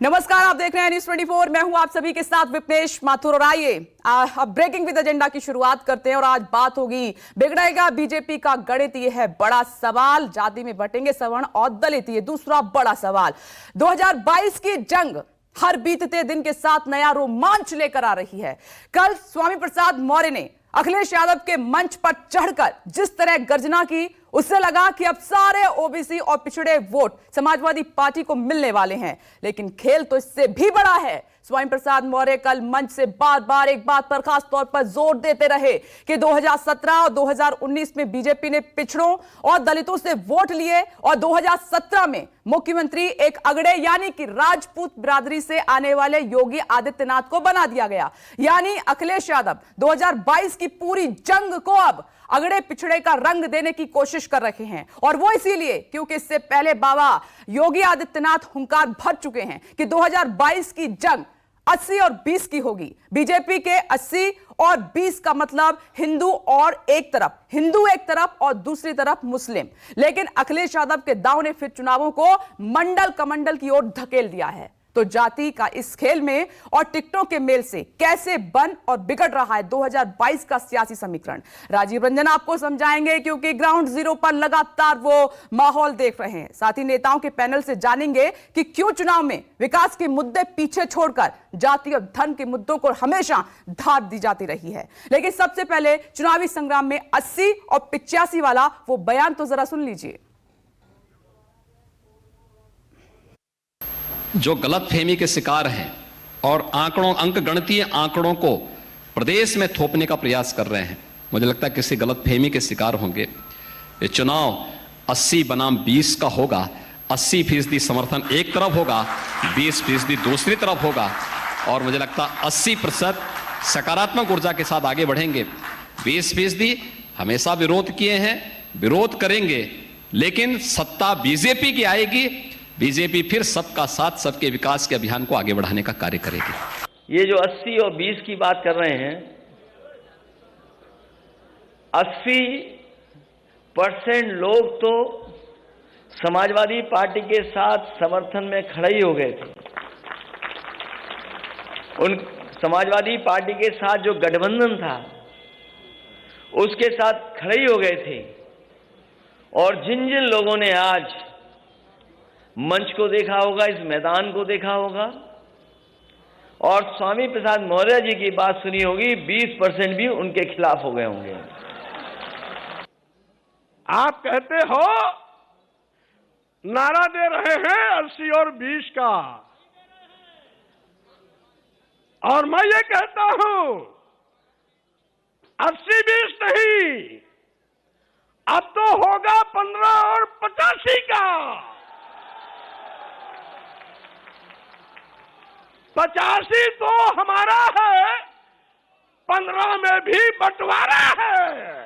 नमस्कार, आप देख रहे हैं न्यूज़ 24। मैं हूं आप सभी के साथ विपनेश माथुर। और आइए अब ब्रेकिंग विद एजेंडा की शुरुआत करते हैं और आज बात होगी बिगड़ेगा बीजेपी का गणित। यह है बड़ा सवाल। जाति में बटेंगे सवर्ण और दलित, ये दूसरा बड़ा सवाल। 2022 की जंग हर बीतते दिन के साथ नया रोमांच लेकर आ रही है। कल स्वामी प्रसाद मौर्य ने अखिलेश यादव के मंच पर चढ़कर जिस तरह गर्जना की, उससे लगा कि अब सारे ओबीसी और पिछड़े वोट समाजवादी पार्टी को मिलने वाले हैं। लेकिन खेल तो इससे भी बड़ा है। स्वामी प्रसाद मौर्य कल मंच से बार बार एक बात पर खास तौर पर जोर देते रहे कि 2017 और 2019 में बीजेपी ने पिछड़ों और दलितों से वोट लिए और 2017 में मुख्यमंत्री एक अगड़े यानी कि राजपूत बिरादरी से आने वाले योगी आदित्यनाथ को बना दिया गया। यानी अखिलेश यादव 2022 की पूरी जंग को अब अगड़े पिछड़े का रंग देने की कोशिश कर रहे हैं। और वो इसीलिए क्योंकि इससे पहले बाबा योगी आदित्यनाथ हुंकार भर चुके हैं कि 2022 की जंग 80 और 20 की होगी। बीजेपी के 80 और 20 का मतलब हिंदू एक तरफ और दूसरी तरफ मुस्लिम। लेकिन अखिलेश यादव के दांव ने फिर चुनावों को मंडल कमंडल की ओर धकेल दिया है। तो जाति का इस खेल में और टिकटों के मेल से कैसे बन और बिगड़ रहा है 2022 का सियासी समीकरण, राजीव रंजन आपको समझाएंगे, क्योंकि ग्राउंड जीरो पर लगातार वो माहौल देख रहे हैं। साथ ही नेताओं के पैनल से जानेंगे कि क्यों चुनाव में विकास के मुद्दे पीछे छोड़कर जाति और धन के मुद्दों को हमेशा धार दी जाती रही है। लेकिन सबसे पहले चुनावी संग्राम में 80 और 85 वाला वो बयान तो जरा सुन लीजिए। जो गलतफहमी के शिकार हैं और अंकगणितीय आंकड़ों को प्रदेश में थोपने का प्रयास कर रहे हैं, मुझे लगता है किसी गलतफहमी के शिकार होंगे। ये चुनाव 80 बनाम 20 का होगा। 80% समर्थन एक तरफ होगा, 20% दूसरी तरफ होगा। और मुझे लगता है 80% सकारात्मक ऊर्जा के साथ आगे बढ़ेंगे। 20% हमेशा विरोध किए हैं, विरोध करेंगे, लेकिन सत्ता बीजेपी की आएगी। बीजेपी फिर सबका साथ सबके विकास के अभियान को आगे बढ़ाने का कार्य करेगी। ये जो 80 और 20 की बात कर रहे हैं, 80% लोग तो समाजवादी पार्टी के साथ समर्थन में खड़े ही हो गए थे। उन समाजवादी पार्टी के साथ जो गठबंधन था उसके साथ खड़े ही हो गए थे। और जिन जिन लोगों ने आज मंच को देखा होगा, इस मैदान को देखा होगा और स्वामी प्रसाद मौर्य जी की बात सुनी होगी, 20% भी उनके खिलाफ हो गए होंगे। आप कहते हो, नारा दे रहे हैं 80 और 20 का, और मैं ये कहता हूं 80-20 नहीं, अब तो होगा 15 और 85 का। 85 तो हमारा है, 15 में भी बंटवारा है।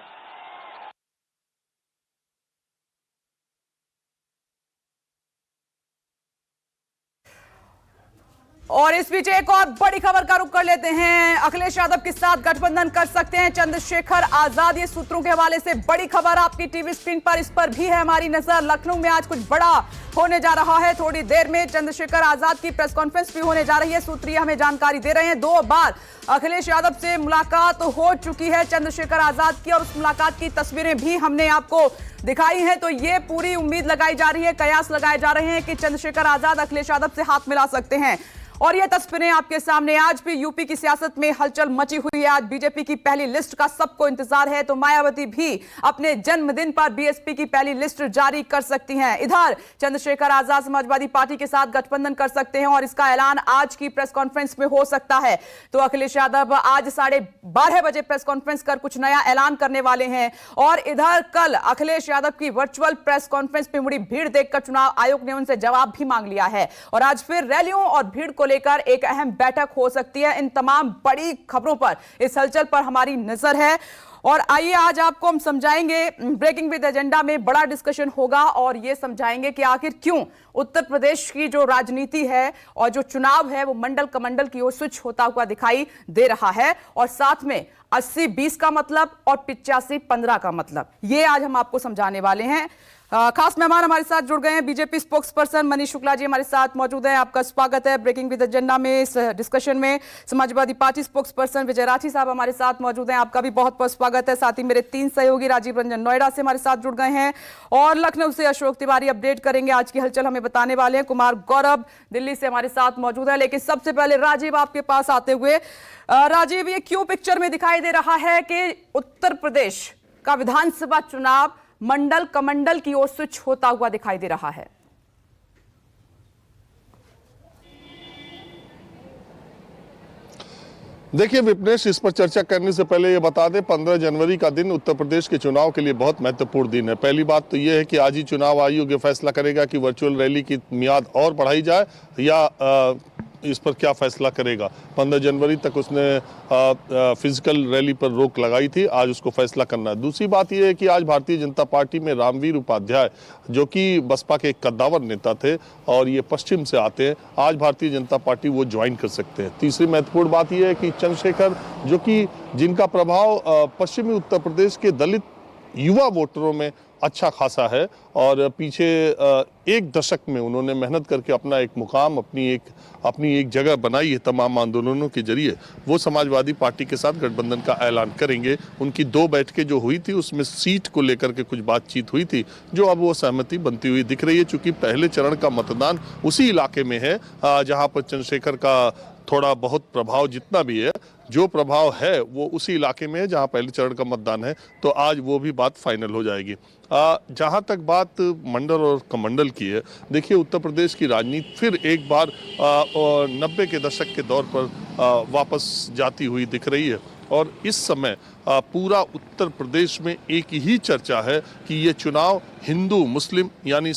और इस बीच एक और बड़ी खबर का रुख कर लेते हैं। अखिलेश यादव के साथ गठबंधन कर सकते हैं चंद्रशेखर आजाद, ये सूत्रों के हवाले से बड़ी खबर आपकी टीवी स्क्रीन पर, इस पर भी है हमारी नजर। लखनऊ में आज कुछ बड़ा होने जा रहा है। थोड़ी देर में चंद्रशेखर आजाद की प्रेस कॉन्फ्रेंस भी होने जा रही है। सूत्रीय हमें जानकारी दे रहे हैं 2 बार अखिलेश यादव से मुलाकात हो चुकी है चंद्रशेखर आजाद की, और उस मुलाकात की तस्वीरें भी हमने आपको दिखाई हैं। तो ये पूरी उम्मीद लगाई जा रही है, कयास लगाए जा रहे हैं कि चंद्रशेखर आजाद अखिलेश यादव से हाथ मिला सकते हैं। और ये तस्वीरें आपके सामने। आज भी यूपी की सियासत में हलचल मची हुई है। आज बीजेपी की पहली लिस्ट का सबको इंतजार है, तो मायावती भी अपने जन्मदिन पर बीएसपी की पहली लिस्ट जारी कर सकती हैं। इधर चंद्रशेखर आजाद समाजवादी पार्टी के साथ गठबंधन कर सकते हैं और इसका ऐलान आज की प्रेस कॉन्फ्रेंस में हो सकता है। तो अखिलेश यादव आज 12:30 बजे प्रेस कॉन्फ्रेंस कर कुछ नया ऐलान करने वाले हैं। और इधर कल अखिलेश यादव की वर्चुअल प्रेस कॉन्फ्रेंस में मुड़ी भीड़ देखकर चुनाव आयोग ने उनसे जवाब भी मांग लिया है। और आज फिर रैलियों और भीड़ को लेकर एक अहम बैठक हो सकती है। इन तमाम बड़ी खबरों पर, इस हलचल पर हमारी नजर है। और आइए आज आपको हम समझाएंगे, ब्रेकिंग विद एजेंडा में बड़ा डिस्कशन होगा और ये समझाएंगे कि आखिर क्यों उत्तर प्रदेश की जो राजनीति है और जो चुनाव है वो मंडल कमंडल की ओर स्विच होता हुआ दिखाई दे रहा है। और साथ में 80-20 का मतलब और 85-15 का मतलब, ये आज हम आपको समझाने वाले हैं। खास मेहमान हमारे साथ जुड़ गए हैं। BJP spokesperson Manish Shukla ji हमारे साथ मौजूद हैं। आपका स्वागत है ब्रेकिंग विद एजेंडा में इस डिस्कशन में। समाजवादी पार्टी स्पोक्स पर्सन विजय राठी साहब हमारे साथ मौजूद हैं, आपका भी बहुत बहुत स्वागत है। साथ ही मेरे 3 सहयोगी राजीव रंजन नोएडा से हमारे साथ जुड़ गए हैं और लखनऊ से अशोक तिवारी अपडेट करेंगे, आज की हलचल हमें बताने वाले हैं। कुमार गौरव दिल्ली से हमारे साथ मौजूद है। लेकिन सबसे पहले राजीव आपके पास आते हुए, राजीव ये क्यों पिक्चर में दिखाई दे रहा है कि उत्तर प्रदेश का विधानसभा चुनाव मंडल कमंडल की ओर स्विच होता हुआ दिखाई दे रहा है? देखिए विपनेश, इस पर चर्चा करने से पहले ये बता दें 15 जनवरी का दिन उत्तर प्रदेश के चुनाव के लिए बहुत महत्वपूर्ण दिन है। पहली बात तो ये है कि आज ही चुनाव आयोग ये फैसला करेगा कि वर्चुअल रैली की मियाद और बढ़ाई जाए या इस पर क्या फैसला करेगा। 15 जनवरी तक उसने फिजिकल रैली पर रोक लगाई थी, आज उसको फैसला करना है। दूसरी बात यह है कि आज भारतीय जनता पार्टी में रामवीर उपाध्याय, जो कि बसपा के एक कद्दावर नेता थे और ये पश्चिम से आते हैं, आज भारतीय जनता पार्टी वो ज्वाइन कर सकते हैं। तीसरी महत्वपूर्ण बात यह है कि चंद्रशेखर, जो कि जिनका प्रभाव पश्चिमी उत्तर प्रदेश के दलित युवा वोटरों में अच्छा खासा है और पीछे एक दशक में उन्होंने मेहनत करके अपना एक मुकाम, अपनी एक जगह बनाई है तमाम आंदोलनों के जरिए, वो समाजवादी पार्टी के साथ गठबंधन का ऐलान करेंगे। उनकी 2 बैठकें जो हुई थी उसमें सीट को लेकर के कुछ बातचीत हुई थी, जो अब वो सहमति बनती हुई दिख रही है। चूंकि पहले चरण का मतदान उसी इलाके में है जहां पर चंद्रशेखर का थोड़ा बहुत प्रभाव, जितना भी है जो प्रभाव है वो उसी इलाके में है जहां पहले चरण का मतदान है, तो आज वो भी बात फाइनल हो जाएगी। जहां तक बात मंडल और कमंडल की है, देखिए उत्तर प्रदेश की राजनीति फिर एक बार 90 के दशक के दौर पर वापस जाती हुई दिख रही है और इस समय पूरा उत्तर प्रदेश में एक ही चर्चा है कि ये चुनाव हिंदू मुस्लिम यानी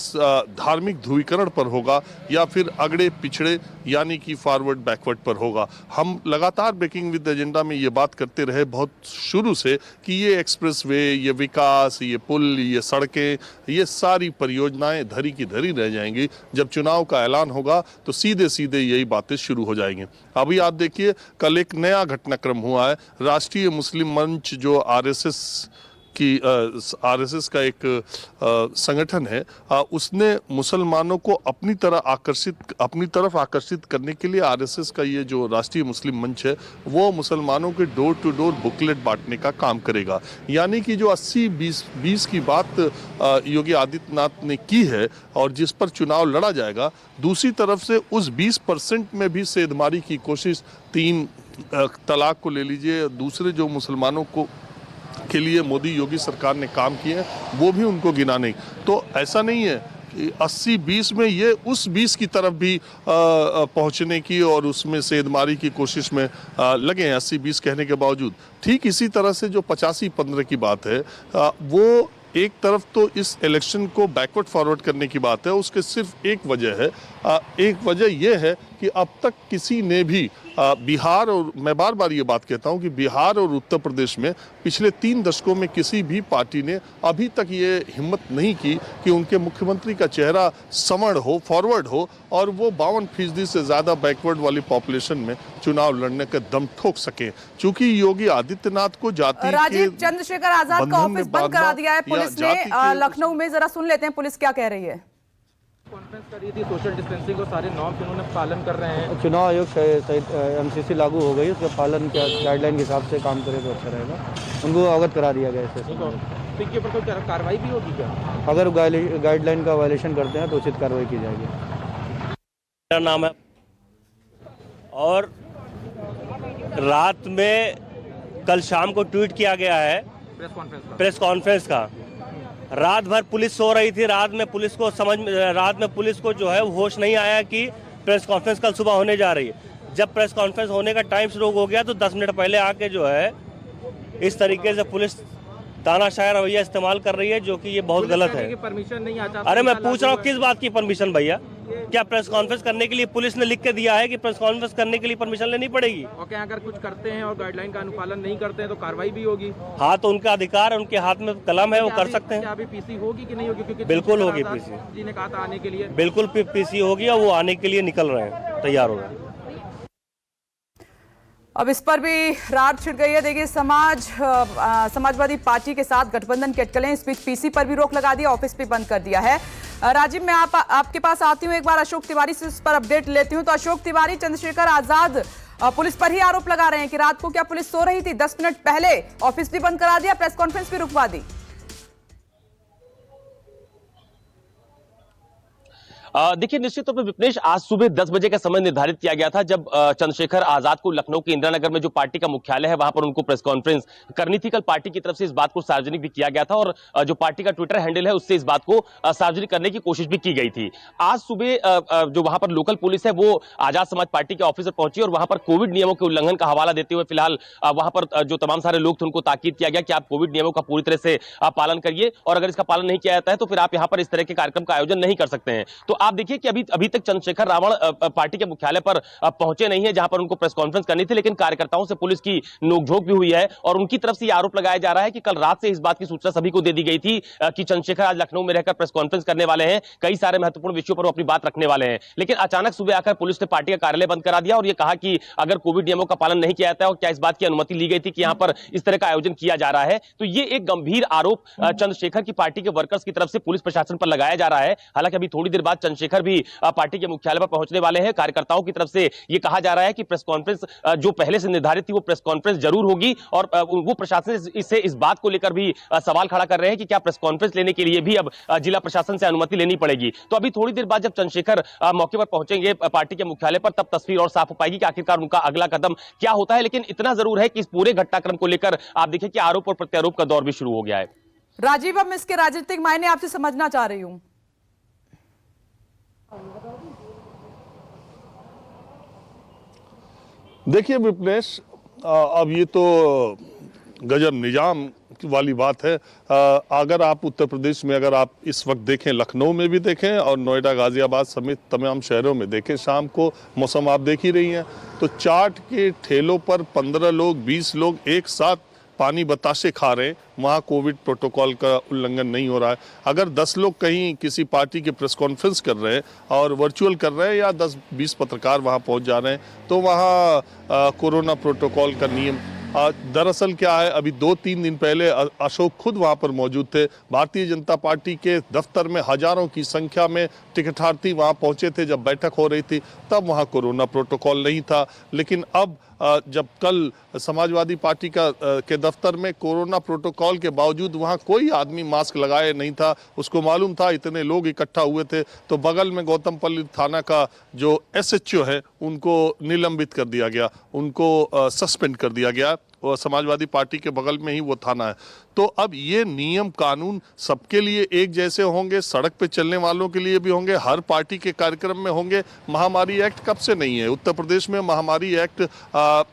धार्मिक ध्रुवीकरण पर होगा या फिर अगड़े पिछड़े यानी कि फॉरवर्ड बैकवर्ड पर होगा। हम लगातार ब्रेकिंग विद एजेंडा में ये बात करते रहे बहुत शुरू से कि ये एक्सप्रेसवे, ये विकास, ये पुल, ये सड़कें, ये सारी परियोजनाएं धरी की धरी रह जाएंगी। जब चुनाव का ऐलान होगा तो सीधे सीधे यही बातें शुरू हो जाएंगी। अभी आप देखिए, कल एक नया घटनाक्रम हुआ है। राष्ट्रीय मुस्लिम मंच, जो आरएसएस का एक संगठन है, उसने मुसलमानों को अपनी तरफ आकर्षित करने के लिए आरएसएस का ये जो राष्ट्रीय मुस्लिम मंच है, वो मुसलमानों के डोर टू डोर बुकलेट बांटने का काम करेगा। यानी कि जो 80-20 की बात योगी आदित्यनाथ ने की है और जिस पर चुनाव लड़ा जाएगा, दूसरी तरफ से उस 20% में भी सेधमारी की कोशिश, 3 तलाक को ले लीजिए, दूसरे जो मुसलमानों को के लिए मोदी योगी सरकार ने काम किए हैं वो भी उनको गिना नहीं। तो ऐसा नहीं है कि 80-20 में ये उस 20 की तरफ भी पहुंचने की और उसमें सेधमारी की कोशिश में लगे हैं 80-20 कहने के बावजूद। ठीक इसी तरह से जो 85-15 की बात है, वो एक तरफ तो इस इलेक्शन को बैकवर्ड फॉरवर्ड करने की बात है, उसके सिर्फ एक वजह है। एक वजह यह है कि अब तक किसी ने भी बिहार, और मैं बार बार ये बात कहता हूं कि बिहार और उत्तर प्रदेश में पिछले 3 दशकों में किसी भी पार्टी ने अभी तक ये हिम्मत नहीं की कि उनके मुख्यमंत्री का चेहरा सवर्ण हो, फॉरवर्ड हो और वो 52% से ज़्यादा बैकवर्ड वाली पॉपुलेशन में चुनाव लड़ने का दम ठोक सके। चूंकि योगी आदित्यनाथ को जाति राजीव, चंद्रशेखर आजाद का ऑफिस बंद करा दिया है पुलिस ने लखनऊ में, जरा सुन लेते हैं पुलिस क्या कह रही है। कॉन्फ्रेंस करी थी, सोशल डिस्टेंसिंग और सारे नॉर्म्स उन्होंने पालन कर रहे हैं। चुनाव आयोग एमसीसी लागू हो गई, उसके पालन के गाइडलाइन के हिसाब से काम करे तो अच्छा रहेगा। उनको अवगत करा दिया गया इससे। तो इनके ऊपर कोई कार्रवाई भी होगी क्या? अगर गाइडलाइन का वायलेशन करते हैं तो उचित कार्रवाई की जाएगी। मेरा नाम है और रात में कल शाम को ट्वीट किया गया है प्रेस कॉन्फ्रेंस का। रात भर पुलिस सो रही थी, रात में पुलिस को जो है होश नहीं आया कि प्रेस कॉन्फ्रेंस कल सुबह होने जा रही है। जब प्रेस कॉन्फ्रेंस होने का टाइम शुरू हो गया तो 10 मिनट पहले आके जो है इस तरीके से पुलिस तानाशाह रवैया इस्तेमाल कर रही है, जो कि ये बहुत गलत है। परमिशन नहीं आता। अरे मैं पूछ रहा हूँ किस बात की परमिशन भैया? क्या प्रेस कॉन्फ्रेंस करने के लिए पुलिस ने लिख के दिया है कि प्रेस कॉन्फ्रेंस करने के लिए परमिशन लेनी पड़ेगी? और क्या अगर कुछ करते हैं और गाइडलाइन का अनुपालन नहीं करते हैं तो कार्रवाई भी होगी? हाँ, तो उनका अधिकार है, उनके हाथ में कलम है, वो कर सकते हैं। अभी पीसी होगी कि नहीं होगी? क्योंकि बिल्कुल होगी पीसी जी ने कहा था आने के लिए। बिल्कुल पीसी होगी और वो आने के लिए निकल रहे हैं, तैयार हो रहे हैं। अब इस पर भी रार छिड़ गई है। देखिए, समाजवादी पार्टी के साथ गठबंधन की अटकलें, इस बीच पीसी पर भी रोक लगा दिया, ऑफिस भी बंद कर दिया है। राजीव, मैं आपके पास आती हूं, एक बार अशोक तिवारी से इस पर अपडेट लेती हूं। तो अशोक तिवारी, चंद्रशेखर आजाद पुलिस पर ही आरोप लगा रहे हैं कि रात को क्या पुलिस सो रही थी? 10 मिनट पहले ऑफिस भी बंद करा दिया, प्रेस कॉन्फ्रेंस भी रुकवा दी। देखिए, निश्चित तौर पर विपनेश, आज सुबह 10 बजे का समय निर्धारित किया गया था जब चंद्रशेखर आजाद को लखनऊ के इंदिरा नगर में जो पार्टी का मुख्यालय है वहां पर उनको प्रेस कॉन्फ्रेंस करनी थी। कल पार्टी की तरफ से इस बात को सार्वजनिक भी किया गया था और जो पार्टी का ट्विटर हैंडल है उससे इस बात को सार्वजनिक करने की कोशिश भी की गई थी। आज सुबह जो वहां पर लोकल पुलिस है वो आजाद समाज पार्टी के ऑफिस पर पहुंची और वहां पर कोविड नियमों के उल्लंघन का हवाला देते हुए फिलहाल वहां पर जो तमाम सारे लोग थे उनको ताकीद किया गया कि आप कोविड नियमों का पूरी तरह से पालन करिए और अगर इसका पालन नहीं किया जाता है तो फिर आप यहां पर इस तरह के कार्यक्रम का आयोजन नहीं कर सकते हैं। तो आप देखिए कि अभी तक चंद्रशेखर रावण पार्टी के मुख्यालय पर पहुंचे नहीं है जहां पर उनको प्रेस कॉन्फ्रेंस करनी थी, लेकिन कार्यकर्ताओं से पुलिस की नोकझोंक भी हुई है और उनकी तरफ से यह आरोप लगाया जा रहा है कि कल रात से इस बात की सूचना सभी को दे दी गई थी कि चंद्रशेखर आज लखनऊ में रहकर प्रेस कॉन्फ्रेंस करने वाले हैं, कई सारे महत्वपूर्ण विषयों पर वो अपनी बात रखने वाले हैं। लेकिन अचानक सुबह आकर पुलिस ने पार्टी का कार्यालय बंद करा दिया और यह कहा कि अगर कोविड नियमों का पालन नहीं किया जाता है और क्या इस बात की अनुमति ली गई थी कि यहां पर इस तरह का आयोजन किया जा रहा है। तो ये एक गंभीर आरोप चंद्रशेखर की पार्टी के वर्कर्स की तरफ से पुलिस प्रशासन पर लगाया जा रहा है। हालांकि अभी थोड़ी देर बाद चंद्रशेखर भी पार्टी के मुख्यालय पर पहुंचने वाले हैं। कार्यकर्ताओं की तरफ से यह कहा जा रहा है कि प्रेस कॉन्फ्रेंस जो पहले से निर्धारित थी वो प्रेस कॉन्फ्रेंस जरूर होगी और वो प्रशासन इससे इस बात को लेकर भी सवाल खड़ा कर रहे हैं कि क्या प्रेस कॉन्फ्रेंस लेने के लिए भी अब जिला प्रशासन से अनुमति लेनी पड़ेगी। तो अभी थोड़ी देर बाद जब चंद्रशेखर मौके पर पहुंचेंगे पार्टी के मुख्यालय पर तब तस्वीर और साफ हो पाएगी कि आखिरकार उनका अगला कदम क्या होता है। लेकिन इतना जरूर है कि इस पूरे घटनाक्रम को लेकर आप देखिए कि आरोप और प्रत्यारोप का दौर भी शुरू हो गया है। राजीव, अब मैं इसके राजनीतिक मायने आपसे समझना चाह रही हूं। देखिए विपनेश, अब ये तो गजब निजाम वाली बात है। अगर आप उत्तर प्रदेश में अगर आप इस वक्त देखें, लखनऊ में भी देखें और नोएडा, गाजियाबाद समेत तमाम शहरों में देखें, शाम को मौसम आप देख ही रही हैं, तो चाट के ठेलों पर 15 लोग 20 लोग एक साथ पानी बताशे खा रहे हैं। वहाँ कोविड प्रोटोकॉल का उल्लंघन नहीं हो रहा है। अगर 10 लोग कहीं किसी पार्टी की प्रेस कॉन्फ्रेंस कर रहे हैं और वर्चुअल कर रहे हैं या 10-20 पत्रकार वहाँ पहुँच जा रहे हैं तो वहाँ कोरोना प्रोटोकॉल का नियम दरअसल क्या है, अभी 2-3 दिन पहले अशोक खुद वहां पर मौजूद थे। भारतीय जनता पार्टी के दफ्तर में हजारों की संख्या में टिकटार्थी वहां पहुंचे थे जब बैठक हो रही थी, तब वहां कोरोना प्रोटोकॉल नहीं था। लेकिन अब जब कल समाजवादी पार्टी के दफ्तर में कोरोना प्रोटोकॉल के बावजूद वहां कोई आदमी मास्क लगाए नहीं था, उसको मालूम था इतने लोग इकट्ठा हुए थे, तो बगल में गौतमपल्ली थाना का जो SHO है उनको निलंबित कर दिया गया, उनको सस्पेंड कर दिया गया। और समाजवादी पार्टी के बगल में ही वो थाना है। तो अब ये नियम कानून सबके लिए एक जैसे होंगे, सड़क पे चलने वालों के लिए भी होंगे, हर पार्टी के कार्यक्रम में होंगे। महामारी एक्ट कब से नहीं है उत्तर प्रदेश में? महामारी एक्ट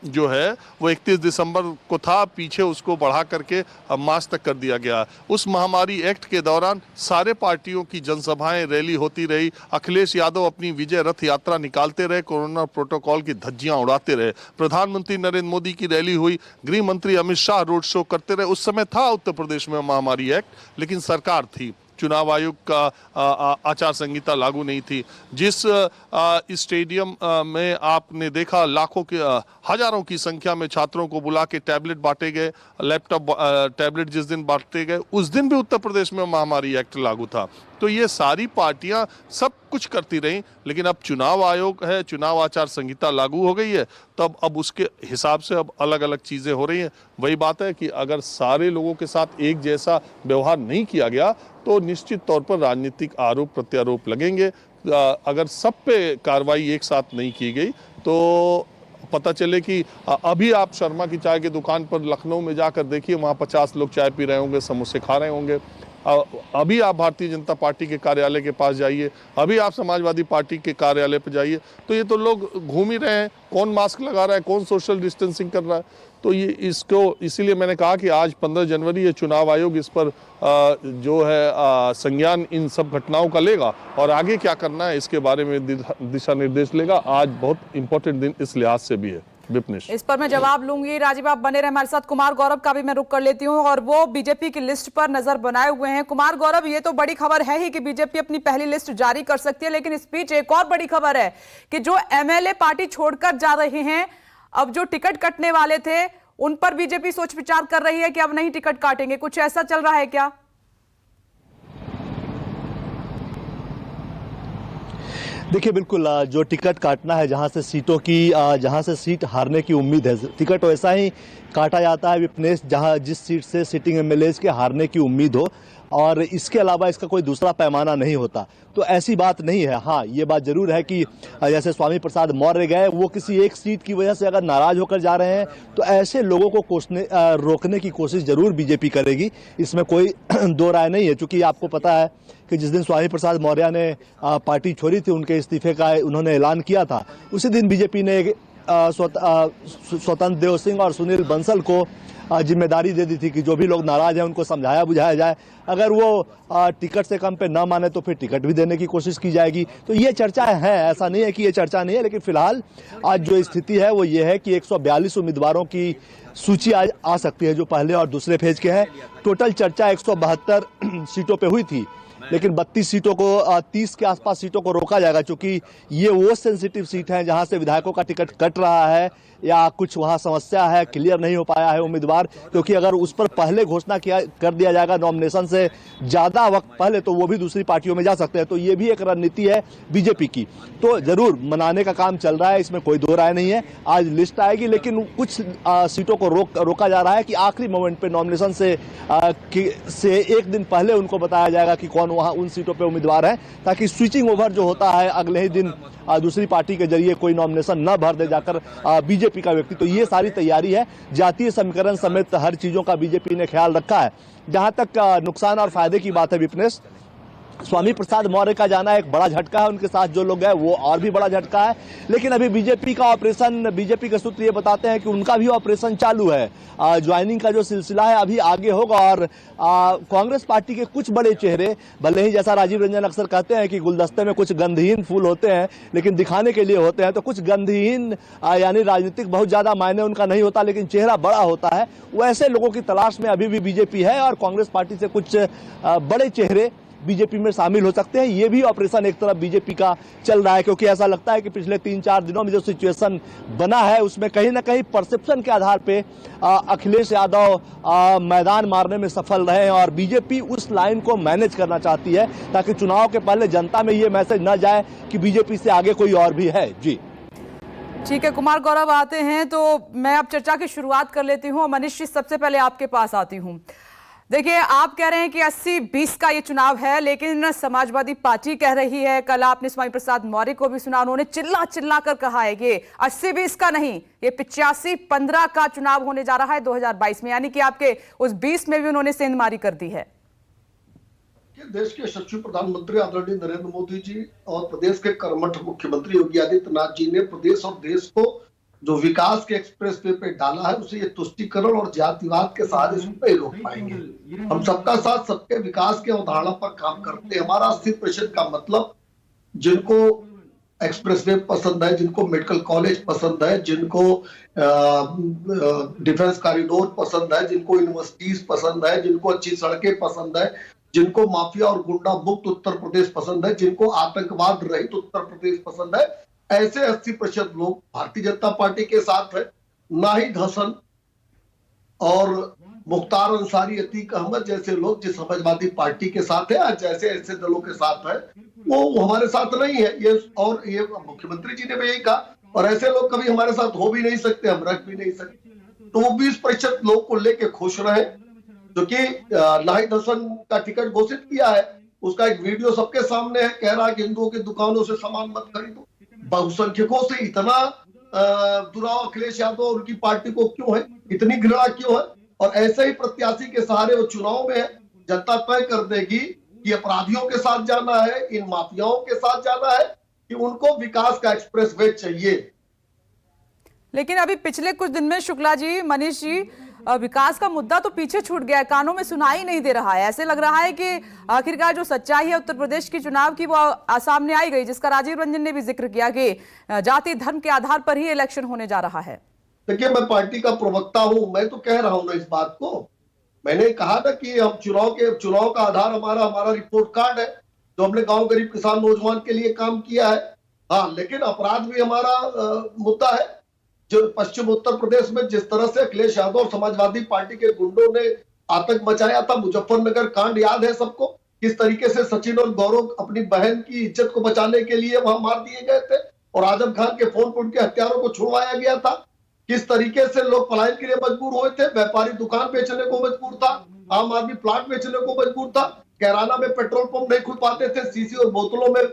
जो है वो 31 दिसंबर को था, पीछे उसको बढ़ा करके मार्च तक कर दिया गया। उस महामारी एक्ट के दौरान सारे पार्टियों की जनसभाएं, रैली होती रही। अखिलेश यादव अपनी विजय रथ यात्रा निकालते रहे, कोरोना प्रोटोकॉल की धज्जियां उड़ाते रहे। प्रधानमंत्री नरेंद्र मोदी की रैली हुई, गृह मंत्री अमित शाह रोड शो करते रहे। उस समय था उत्तर प्रदेश में महामारी एक्ट, लेकिन सरकार थी, चुनाव आयोग का आचार संहिता लागू नहीं थी। जिस स्टेडियम में आपने देखा लाखों के हजारों की संख्या में छात्रों को बुला के टैबलेट बांटे गए, लैपटॉप टैबलेट जिस दिन बांटे गए उस दिन भी उत्तर प्रदेश में महामारी एक्ट लागू था। तो ये सारी पार्टियां सब कुछ करती रहीं, लेकिन अब चुनाव आयोग है, चुनाव आचार संहिता लागू हो गई है, तब अब उसके हिसाब से अब अलग अलग चीजें हो रही हैं। वही बात है कि अगर सारे लोगों के साथ एक जैसा व्यवहार नहीं किया गया तो निश्चित तौर पर राजनीतिक आरोप प्रत्यारोप लगेंगे। अगर सब पे कार्रवाई एक साथ नहीं की गई तो पता चले कि अभी आप शर्मा की चाय की दुकान पर लखनऊ में जाकर देखिए, वहाँ 50 लोग चाय पी रहे होंगे, समोसे खा रहे होंगे। अभी आप भारतीय जनता पार्टी के कार्यालय के पास जाइए, अभी आप समाजवादी पार्टी के कार्यालय पर जाइए, तो ये तो लोग घूम ही रहे हैं। कौन मास्क लगा रहा है, कौन सोशल डिस्टेंसिंग कर रहा है? तो ये इसको इसीलिए मैंने कहा कि आज 15 जनवरी है, चुनाव आयोग इस पर जो है संज्ञान इन सब घटनाओं का लेगा और आगे क्या करना है इसके बारे में दिशा निर्देश लेगा। आज बहुत इंपॉर्टेंट दिन इस लिहाज से भी है। विपनेश, इस पर मैं जवाब लूंगी। राजीव, आप बने रहे हमारे साथ। कुमार गौरव का भी मैं रुख कर लेती हूं और वो बीजेपी की लिस्ट पर नजर बनाए हुए हैं। कुमार गौरव, ये तो बड़ी खबर है ही कि बीजेपी अपनी पहली लिस्ट जारी कर सकती है, लेकिन इस बीच एक और बड़ी खबर है कि जो MLA पार्टी छोड़कर जा रहे हैं अब जो टिकट कटने वाले थे उन पर बीजेपी सोच विचार कर रही है कि अब नहीं टिकट काटेंगे, कुछ ऐसा चल रहा है क्या? देखिए बिल्कुल जो टिकट काटना है, जहां से सीटों की जहां से सीट हारने की उम्मीद है, टिकट वैसा ही काटा जाता है विपनेश जहां जिस सीट से सिटिंग एमएलएज के हारने की उम्मीद हो, और इसके अलावा इसका कोई दूसरा पैमाना नहीं होता। तो ऐसी बात नहीं है। हाँ, ये बात जरूर है कि जैसे स्वामी प्रसाद मौर्य गए, वो किसी एक सीट की वजह से अगर नाराज होकर जा रहे हैं तो ऐसे लोगों को रोकने की कोशिश जरूर बीजेपी करेगी, इसमें कोई दो राय नहीं है। चूंकि आपको पता है कि जिस दिन स्वामी प्रसाद मौर्य ने पार्टी छोड़ी थी, उनके इस्तीफे का उन्होंने ऐलान किया था, उसी दिन बीजेपी ने स्वतंत्र देव सिंह और सुनील बंसल को जिम्मेदारी दे दी थी कि जो भी लोग नाराज हैं उनको समझाया बुझाया जाए, अगर वो टिकट से कम पे न माने तो फिर टिकट भी देने की कोशिश की जाएगी। तो ये चर्चा है, ऐसा नहीं है कि ये चर्चा नहीं है, लेकिन फिलहाल आज जो स्थिति है वो ये है कि 142 उम्मीदवारों की सूची आज आ सकती है जो पहले और दूसरे फेज के हैं। टोटल चर्चा 172 सीटों पे हुई थी, लेकिन 32 सीटों को 30 के आसपास सीटों को रोका जाएगा, क्योंकि ये वो सेंसिटिव सीट है जहां से विधायकों का टिकट कट रहा है या कुछ वहां समस्या है, क्लियर नहीं हो पाया है उम्मीदवार, क्योंकि अगर उस पर पहले घोषणा कर दिया जाएगा नॉमिनेशन से ज्यादा वक्त पहले, तो वो भी दूसरी पार्टियों में जा सकते हैं। तो ये भी एक रणनीति है बीजेपी की। तो जरूर मनाने का काम चल रहा है, इसमें कोई दो राय नहीं है। आज लिस्ट आएगी, लेकिन कुछ सीटों को रोका जा रहा है कि आखिरी मोमेंट पे नॉमिनेशन से एक दिन पहले उनको बताया जाएगा कि कौन वहां उन सीटों पे उम्मीदवार है, ताकि स्विचिंग ओवर जो होता है अगले ही दिन दूसरी पार्टी के जरिए कोई नॉमिनेशन न भर दे जाकर बीजेपी का व्यक्ति। तो ये सारी तैयारी है, जातीय समीकरण समेत हर चीजों का बीजेपी ने ख्याल रखा है। जहां तक नुकसान और फायदे की बात है विपनेश, स्वामी प्रसाद मौर्य का जाना एक बड़ा झटका है, उनके साथ जो लोग गए वो और भी बड़ा झटका है। लेकिन अभी बीजेपी का ऑपरेशन, बीजेपी के सूत्र ये बताते हैं कि उनका भी ऑपरेशन चालू है, ज्वाइनिंग का जो सिलसिला है अभी आगे होगा। और कांग्रेस पार्टी के कुछ बड़े चेहरे, भले ही जैसा राजीव रंजन अक्सर कहते हैं कि गुलदस्ते में कुछ गंधहीन फूल होते हैं लेकिन दिखाने के लिए होते हैं, तो कुछ गंधहीन यानी राजनीतिक बहुत ज्यादा मायने उनका नहीं होता लेकिन चेहरा बड़ा होता है, वैसे लोगों की तलाश में अभी भी बीजेपी है। और कांग्रेस पार्टी से कुछ बड़े चेहरे बीजेपी में शामिल हो सकते हैं। ये भी ऑपरेशन एक तरफ बीजेपी का चल रहा है, क्योंकि ऐसा लगता है कि पिछले 3-4 दिनों में जो सिचुएशन बना है उसमें कहीं ना कहीं परसेप्शन के आधार पे अखिलेश यादव मैदान मारने में सफल रहे हैं, और बीजेपी उस लाइन को मैनेज करना चाहती है ताकि चुनाव के पहले जनता में ये मैसेज न जाए कि बीजेपी से आगे कोई और भी है। जी ठीक है, कुमार गौरव आते हैं, तो मैं अब चर्चा की शुरुआत कर लेती हूँ। मनीष जी, सबसे पहले आपके पास आती हूँ। देखिए, आप कह रहे हैं कि 80-20 का ये चुनाव है, लेकिन समाजवादी पार्टी कह रही है, कल आपने स्वामी प्रसाद मौर्य को भी सुना, उन्होंने चिल्ला कर कहा है कि 80-20 का नहीं, ये 85-15 का चुनाव होने जा रहा है 2022 में, यानी कि आपके उस 20 में भी उन्होंने सेंधमारी कर दी है। देश के यशस्वी प्रधानमंत्री आदरणीय नरेंद्र मोदी जी और प्रदेश के कर्मठ मुख्यमंत्री योगी आदित्यनाथ जी ने प्रदेश और देश को जो विकास के एक्सप्रेस वे पे डाला है, उसे ये तुष्टीकरण और जातिवाद के सहारे इसमें नहीं रोक पाएंगे। हम सबका साथ सबके विकास के अवधारणा पर काम करते हैं। हमारा 80% का मतलब जिनको एक्सप्रेस वे पसंद है, जिनको मेडिकल कॉलेज पसंद है, जिनको डिफेंस कॉरिडोर पसंद है, जिनको यूनिवर्सिटीज पसंद है, जिनको अच्छी सड़कें पसंद है, जिनको माफिया और गुंडा मुक्त उत्तर प्रदेश पसंद है, जिनको आतंकवाद रहित उत्तर प्रदेश पसंद है, ऐसे 80% लोग भारतीय जनता पार्टी के साथ है। नाहिद हसन और मुख्तार अंसारी, अतीक अहमद जैसे लोग जिस समाजवादी पार्टी के साथ है, आज जैसे ऐसे दलों के साथ है, वो हमारे साथ नहीं है। ये मुख्यमंत्री जी ने भी यही कहा, और ऐसे लोग कभी हमारे साथ हो भी नहीं सकते, हम रख भी नहीं सकते। तो वो 20% लोग को लेके खुश रहे, जो कि नाहिद हसन का टिकट घोषित किया है, उसका एक वीडियो सबके सामने है, कह रहा है कि हिंदुओं की दुकानों से सामान मत खरीदो। बहुसंख्यकों से इतना दुराव अखिलेश यादव और उनकी पार्टी को क्यों है, इतनी घृणा क्यों है? और ऐसे ही प्रत्याशी के सहारे वो चुनाव में है, जनता तय कर देगी कि अपराधियों के साथ जाना है, इन माफियाओं के साथ जाना है, कि उनको विकास का एक्सप्रेस वे चाहिए। लेकिन अभी पिछले कुछ दिन में शुक्ला जी, मनीष जी, विकास का मुद्दा तो पीछे छूट गया है, कानों में सुनाई नहीं दे रहा है। ऐसे लग रहा है कि आखिरकार जो सच्चाई है उत्तर प्रदेश की चुनाव की, वो सामने आई गई, जिसका राजीव रंजन ने भी जिक्र किया कि जाति धर्म के आधार पर ही इलेक्शन होने जा रहा है। देखिए, मैं पार्टी का प्रवक्ता हूं, मैं तो कह रहा हूं ना इस बात को। मैंने कहा था कि हम चुनाव का आधार हमारा रिपोर्ट कार्ड है, जो हमने गांव गरीब किसान नौजवान के लिए काम किया है। हाँ, लेकिन अपराध भी हमारा मुद्दा है। जो पश्चिम उत्तर प्रदेश में जिस तरह से अखिलेश यादव और समाजवादी पार्टी के गुंडों ने आतंक मचाया था, मुजफ्फरनगर कांड याद है सबको, किस तरीके से सचिन और गौरव अपनी बहन की इज्जत को बचाने के लिए वहां मार दिए गए थे और आजम खान के फोन पर उनके हत्यारों को छुड़वाया गया था। किस तरीके से लोग पलायन के लिए मजबूर हुए थे, व्यापारी दुकान बेचने को मजबूर था, आम आदमी प्लाट बेचने को मजबूर था, कैराना में पेट्रोल पंप नहीं खुल पाते थे, सीसी और बोतलों में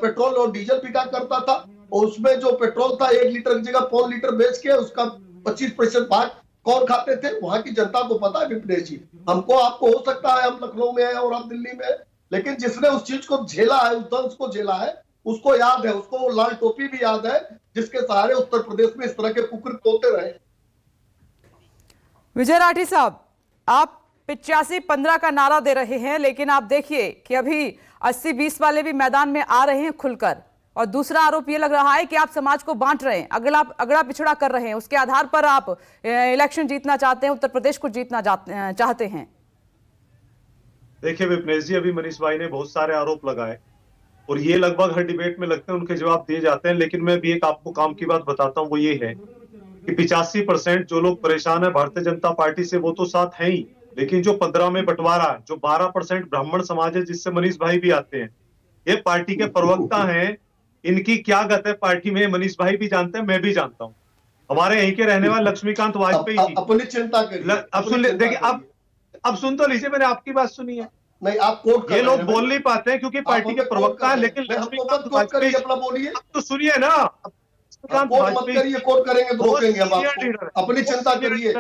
पेट्रोल और डीजल बिका करता था, और उसमें जो पेट्रोल था 1 लीटर की जगह 5 लीटर बेच के उसका 25% भाग कौन खाते थे? वहां की जनता को पता है विपनेश जी। हमको आपको हो सकता है हम लखनऊ में है और आप दिल्ली में है, लेकिन जिसने उस चीज को झेला है, उस दंश को झेला है, उसको याद है, उसको वो लाल टोपी भी याद है जिसके सहारे उत्तर प्रदेश में इस तरह के कुकृत होते रहे। विजय राठी साहब, आप 85-15 का नारा दे रहे हैं, लेकिन आप देखिए कि अभी 80-20 वाले भी मैदान में आ रहे हैं खुलकर, और दूसरा आरोप ये लग रहा है कि आप समाज को बांट रहे हैं, अगड़ा पिछड़ा कर रहे हैं, उसके आधार पर आप इलेक्शन जीतना चाहते हैं, उत्तर प्रदेश को जीतना चाहते हैं। देखिए विपनेश जी, अभी मनीष भाई ने बहुत सारे आरोप लगाए और ये लगभग हर डिबेट में लगते हैं, उनके जवाब दिए जाते हैं, लेकिन मैं भी एक आपको काम की बात बताता हूँ। वो ये है कि 85% जो लोग परेशान है भारतीय जनता पार्टी से, वो तो साथ है ही, लेकिन जो 15 में बंटवारा, जो 12% ब्राह्मण समाज है जिससे मनीष भाई भी आते हैं, ये पार्टी के प्रवक्ता हैं, इनकी क्या गत है पार्टी में मनीष भाई भी जानते हैं, मैं भी जानता हूँ। हमारे यहीं के रहने वाले लक्ष्मीकांत वाजपेयी जी, अपनी चिंता करिए, अब सुन देखिए, अब सुन तो लीजिए, मैंने आपकी बात सुनी है। नहीं, आप कोट ये लोग बोल नहीं पाते हैं क्योंकि पार्टी के प्रवक्ता है, लेकिन लक्ष्मीकांत वाजपेयी अपना बोलिए, अब तो सुनिए ना, कोट करिए, कोट करेंगे तो रोकेंगे हम आपको। अपनी चिंता करिए,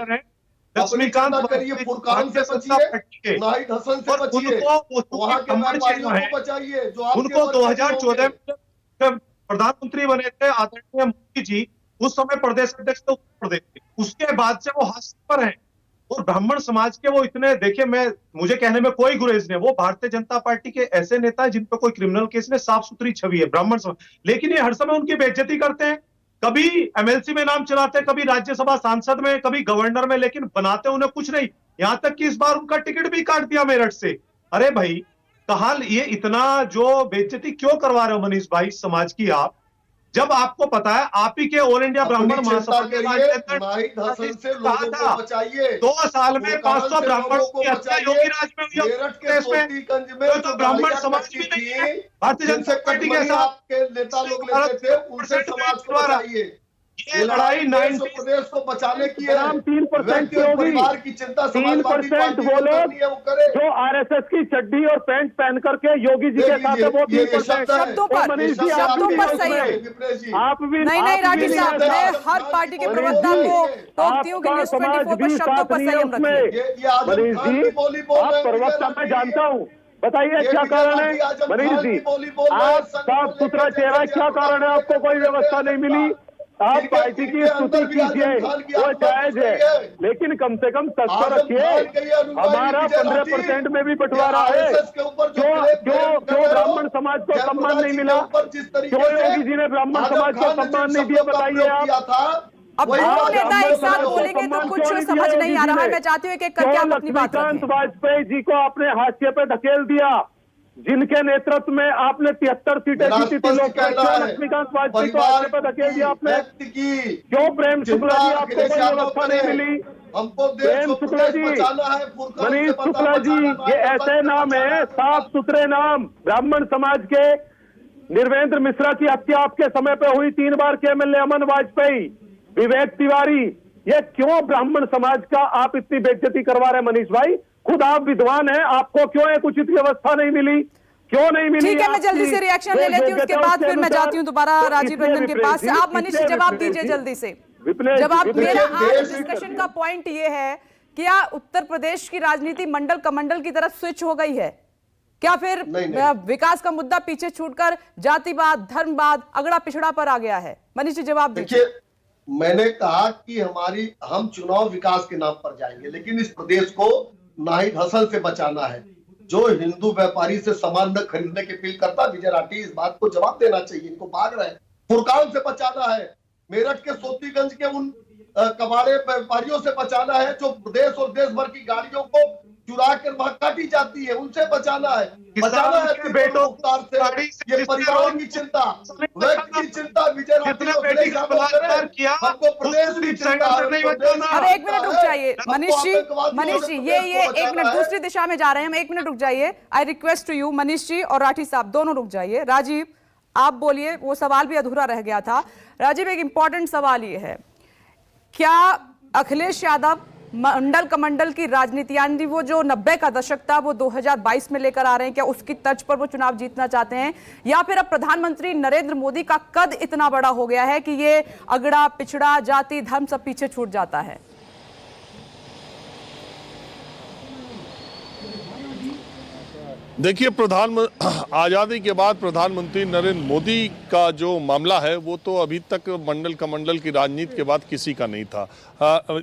लक्ष्मीकांत करिए, फुरकान से बचिए, नाहिद हसन से बचिए, वहां के व्यापारियों को बचाइए जो उनको 2014 में प्रधानमंत्री बने थे आदरणीय मोदी जी, उस समय प्रदेश अध्यक्ष थे उत्तर प्रदेश के, उसके बाद से वो हाथ पर हैं और ब्राह्मण समाज के वो इतने, देखिए मुझे कहने में कोई गुरेज नहीं, वो भारतीय जनता पार्टी के ऐसे नेता है जिन पर कोई क्रिमिनल केस नहीं, साफ सुथरी छवि है ब्राह्मण समाज, लेकिन ये हर समय उनकी बेइज्जती करते हैं, कभी एमएलसी में नाम चलाते हैं, कभी राज्यसभा सांसद में, कभी गवर्नर में, लेकिन बनाते उन्हें कुछ नहीं। यहां तक कि इस बार उनका टिकट भी काट दिया मेरठ से। अरे भाई, कहां ये इतना जो बेइज्जती क्यों करवा रहे हो मनीष भाई समाज की आप, जब आपको पता है आप ही के ऑल इंडिया ब्राह्मण महासभा के 2 साल में 500 ब्राह्मणों की हत्या योगी राज में हुई है, तो ब्राह्मण समाज भी नहीं है भारतीय जनता पार्टी के साथ नेता लोग लेते थे, उनसे समाज को बचाइए। ये लड़ाई 90 प्रदेश को बचाने की है, 3% परिवार की चिंता 3% वो लोग जो आरएसएस की चड्डी और पैंट पहन करके योगी जी के साथ है, वो 3% शब्दों पर सही है। आप भी नहीं राठी साहब, मैं हर पार्टी के प्रवक्ता को टोकती हूँ कि न्यूज़ 24 पर शब्दों पर संयम रखिए। मनीष जी, आप प्रवक्ता मैं जानता हूँ, बताइए क्या कारण है मनीष जी? आप साफ सुथरा चेहरा, क्या कारण है आपको कोई व्यवस्था नहीं मिली? आप पार्टी की स्तुति कीजिए, वो जायज है, लेकिन कम से कम तक तो रखिए। हमारा 15% में भी बंटवारा है, क्यों ब्राह्मण समाज को सम्मान नहीं मिला? क्यों योगी जी ने ब्राह्मण समाज को सम्मान नहीं दिया? बताइए आप। अब दोनों नेता एक साथ बोलेंगे तो कुछ समझ नहीं आ रहा है। मैं चाहती हूँ एक करके आप अपनी बात रखें। लक्ष्मीकांत वाजपेयी जी को आपने हाशिए पे धकेल दिया, जिनके नेतृत्व में आपने 73 सीटें जीती थी लोकसभा में, लक्ष्मीकांत वाजपेयी को हाशिए पे धकेल दिया आपने। क्यों प्रेम शुक्ला जी, आपको कोई व्यवस्था नहीं मिली? प्रेम शुक्ला जी, मनीष शुक्ला जी, ये ऐसे नाम है, साफ सुथरे नाम, ब्राह्मण समाज के। निर्वेंद्र मिश्रा की हत्या आपके समय पे हुई, 3 बार के एमएलए अमन वाजपेयी, विवेक तिवारी, ये क्यों ब्राह्मण समाज का आप इतनी बेइज्जती करवा रहे हैं मनीष भाई? खुद आप विद्वान हैं, आपको क्यों एक उचित व्यवस्था नहीं मिली? क्यों नहीं मिली? ठीक है, मैं जल्दी से रिएक्शन ले लेती हूँ, उसके बाद फिर मैं जाती हूँ दोबारा राजीव रंजन के पास। आप मनीष जी जवाब दीजिए जल्दी से। जवाब मेरा आज डिस्कशन का पॉइंट ये है, क्या उत्तर प्रदेश की राजनीति मंडल कमंडल की तरफ स्विच हो गई है? क्या फिर विकास का मुद्दा पीछे छूटकर जातिवाद, धर्मवाद, अगड़ा पिछड़ा पर आ गया है? मनीष जी जवाब दीजिए। मैंने कहा कि हम चुनाव विकास के नाम पर जाएंगे, लेकिन इस प्रदेश को नाहिद हसन से बचाना है, जो हिंदू व्यापारी से सामान न खरीदने की अपील करता। विजय राठी इस बात को जवाब देना चाहिए, इनको भाग रहे हैं। फुरकान से बचाना है, मेरठ के सोतीगंज के उन कबाड़े व्यापारियों से बचाना है जो प्रदेश और देश भर की गाड़ियों को चुरा कर वहां काटी जाती है, उनसे बचाना है के बेटों से। ये परिवार की चिंता, व्यक्ति की चिंता, विजय बेटी का बलात्कार किया, हमको प्रदेश की चिंता। अब 1 मिनट रुक जाइए मनीष जी, ये 1 मिनट, दूसरी दिशा में जा रहे हैं हम, 1 मिनट रुक जाइए। I request to you Manish ji और राठी साहब दोनों रुक जाइए। राजीव आप बोलिए, वो सवाल भी अधूरा रह गया था। राजीव, एक इंपॉर्टेंट सवाल ये है, क्या अखिलेश यादव मंडल कमंडल की राजनीति, यानी वो जो 90 का दशक था वो 2022 में लेकर आ रहे हैं, क्या उसकी तर्ज पर वो चुनाव जीतना चाहते हैं, या फिर अब प्रधानमंत्री नरेंद्र मोदी का कद इतना बड़ा हो गया है कि ये अगड़ा पिछड़ा जाति धर्म सब पीछे छूट जाता है? देखिए, आज़ादी के बाद प्रधानमंत्री नरेंद्र मोदी का जो मामला है वो तो अभी तक मंडल कमंडल की राजनीति के बाद किसी का नहीं था।